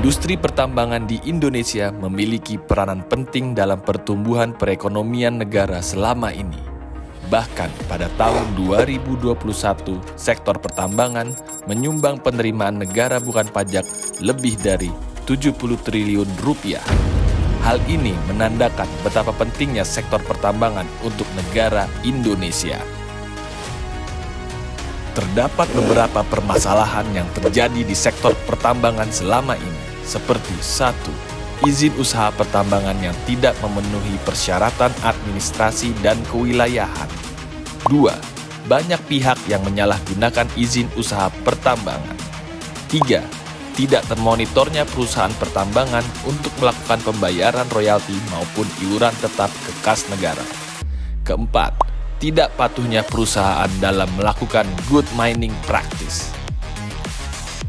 Industri pertambangan di Indonesia memiliki peranan penting dalam pertumbuhan perekonomian negara selama ini. Bahkan pada tahun 2021, sektor pertambangan menyumbang penerimaan negara bukan pajak lebih dari 70 triliun rupiah. Hal ini menandakan betapa pentingnya sektor pertambangan untuk negara Indonesia. Terdapat beberapa permasalahan yang terjadi di sektor pertambangan selama ini, seperti 1. Izin usaha pertambangan yang tidak memenuhi persyaratan administrasi dan kewilayahan. 2. Banyak pihak yang menyalahgunakan izin usaha pertambangan. 3. Tidak termonitornya perusahaan pertambangan untuk melakukan pembayaran royalti maupun iuran tetap ke kas negara. 4. Tidak patuhnya perusahaan dalam melakukan good mining practice.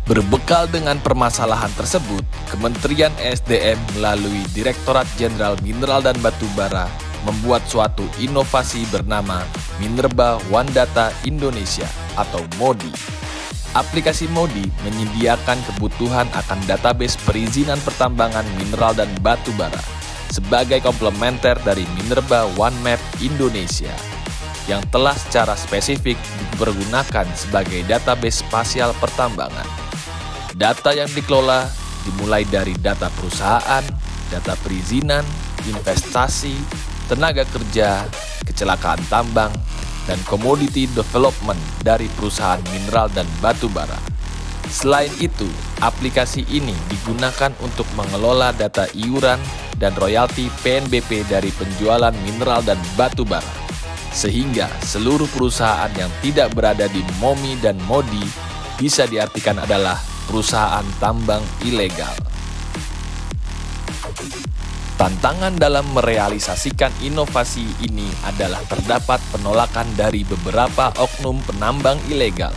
Berbekal dengan permasalahan tersebut, Kementerian ESDM melalui Direktorat Jenderal Mineral dan Batubara membuat suatu inovasi bernama Minerba One Data Indonesia atau MODI. Aplikasi MODI menyediakan kebutuhan akan database perizinan pertambangan mineral dan batubara sebagai komplementer dari Minerba One Map Indonesia yang telah secara spesifik dipergunakan sebagai database spasial pertambangan. Data yang dikelola dimulai dari data perusahaan, data perizinan, investasi, tenaga kerja, kecelakaan tambang, dan commodity development dari perusahaan mineral dan batubara. Selain itu, aplikasi ini digunakan untuk mengelola data iuran dan royalti PNBP dari penjualan mineral dan batubara, sehingga seluruh perusahaan yang tidak berada di MOMI dan MODI bisa diartikan adalah perusahaan tambang ilegal. Tantangan dalam merealisasikan inovasi ini adalah terdapat penolakan dari beberapa oknum penambang ilegal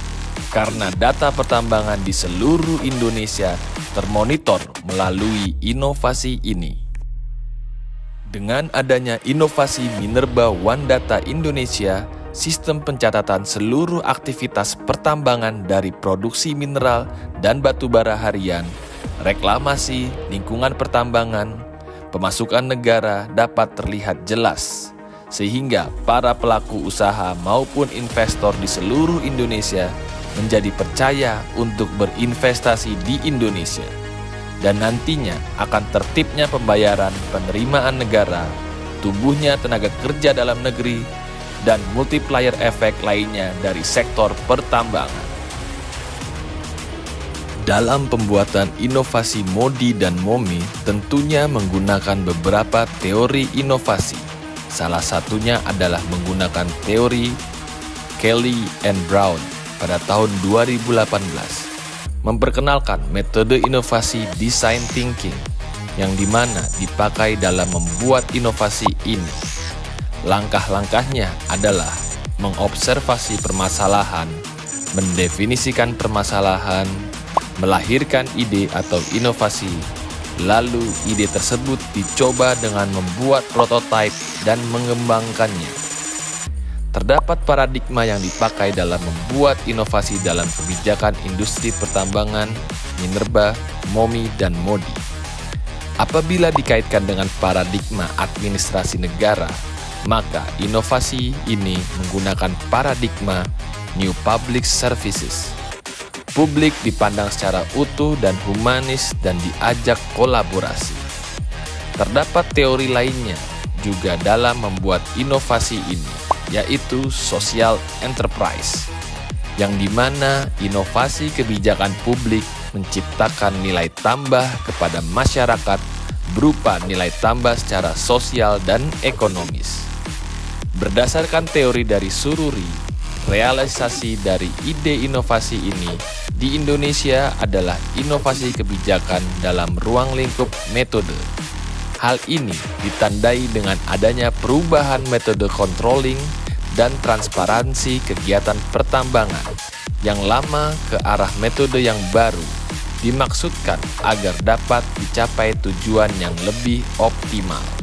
karena data pertambangan di seluruh Indonesia termonitor melalui inovasi ini. Dengan adanya inovasi Minerba One Data Indonesia, sistem pencatatan seluruh aktivitas pertambangan dari produksi mineral dan batubara harian, reklamasi, lingkungan pertambangan, pemasukan negara dapat terlihat jelas, sehingga para pelaku usaha maupun investor di seluruh Indonesia menjadi percaya untuk berinvestasi di Indonesia. Dan nantinya akan tertibnya pembayaran penerimaan negara, tumbuhnya tenaga kerja dalam negeri, dan multiplier efek lainnya dari sektor pertambangan. Dalam pembuatan inovasi MODI dan MOMI tentunya menggunakan beberapa teori inovasi. Salah satunya adalah menggunakan teori Kelly and Brown pada tahun 2018. Memperkenalkan metode inovasi design thinking yang dimana dipakai dalam membuat inovasi ini. Langkah-langkahnya adalah mengobservasi permasalahan, mendefinisikan permasalahan, melahirkan ide atau inovasi, lalu ide tersebut dicoba dengan membuat prototipe dan mengembangkannya. Terdapat paradigma yang dipakai dalam membuat inovasi dalam kebijakan industri pertambangan, Minerba, MOMI, dan MODI. Apabila dikaitkan dengan paradigma administrasi negara, maka inovasi ini menggunakan paradigma New Public Services. Publik dipandang secara utuh dan humanis dan diajak kolaborasi. Terdapat teori lainnya juga dalam membuat inovasi ini, yaitu social enterprise, yang dimana inovasi kebijakan publik menciptakan nilai tambah kepada masyarakat berupa nilai tambah secara sosial dan ekonomis. Berdasarkan teori dari Sururi, realisasi dari ide inovasi ini di Indonesia adalah inovasi kebijakan dalam ruang lingkup metode. Hal ini ditandai dengan adanya perubahan metode controlling dan transparansi kegiatan pertambangan yang lama ke arah metode yang baru, dimaksudkan agar dapat dicapai tujuan yang lebih optimal.